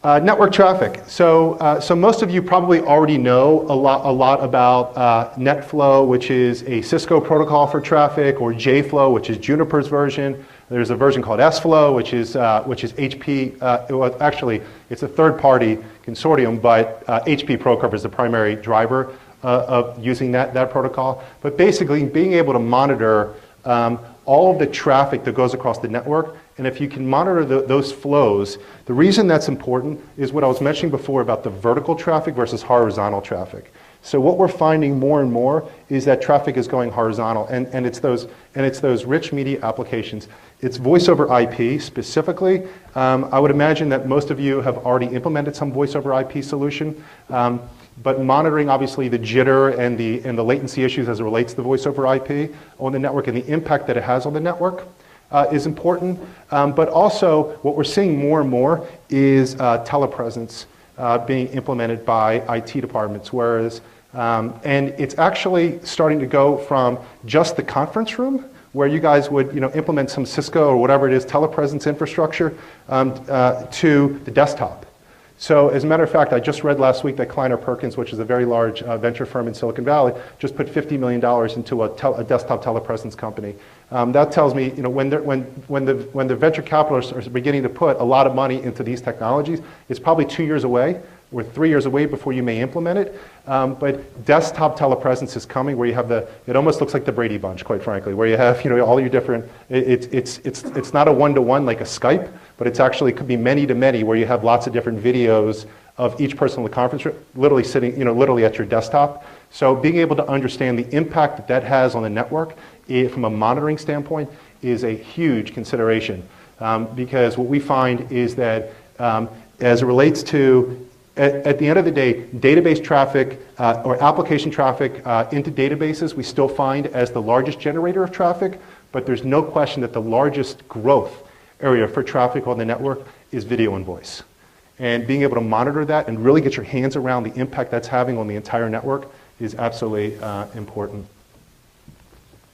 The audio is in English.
Network traffic. So most of you probably already know a lot about NetFlow, which is a Cisco protocol for traffic, or JFlow, which is Juniper's version. There's a version called SFlow, which is HP. Well, actually, it's a third-party consortium, but HP Procover is the primary driver of using that protocol. But basically, being able to monitor all of the traffic that goes across the network, and if you can monitor those flows, the reason that's important is what I was mentioning before about the vertical traffic versus horizontal traffic. So what we're finding more and more is that traffic is going horizontal, and it's those rich media applications. It's voice over IP specifically. I would imagine that most of you have already implemented some voice over IP solution. But monitoring, obviously, the jitter and the latency issues as it relates to the voice over IP on the network and the impact that it has on the network is important. But also, what we're seeing more and more is telepresence being implemented by IT departments, whereas, and it's actually starting to go from just the conference room, where you guys would implement some Cisco or whatever it is, telepresence infrastructure, to the desktop. So as a matter of fact, I just read last week that Kleiner Perkins, which is a very large venture firm in Silicon Valley, just put $50 million into a desktop telepresence company. That tells me, when the venture capitalists are beginning to put a lot of money into these technologies, it's probably 2 years away or 3 years away before you may implement it. But desktop telepresence is coming, where you have it almost looks like the Brady Bunch, quite frankly, where you have all your different. It's not a one-to-one like a Skype, but it's actually could be many-to-many, where you have lots of different videos of each person in the conference room, literally sitting, literally at your desktop. So being able to understand the impact that has on the network from a monitoring standpoint is a huge consideration, because what we find is that as it relates to at the end of the day, database traffic or application traffic into databases, we still find as the largest generator of traffic, but there's no question that the largest growth area for traffic on the network is video and voice. And being able to monitor that and really get your hands around the impact that's having on the entire network is absolutely important.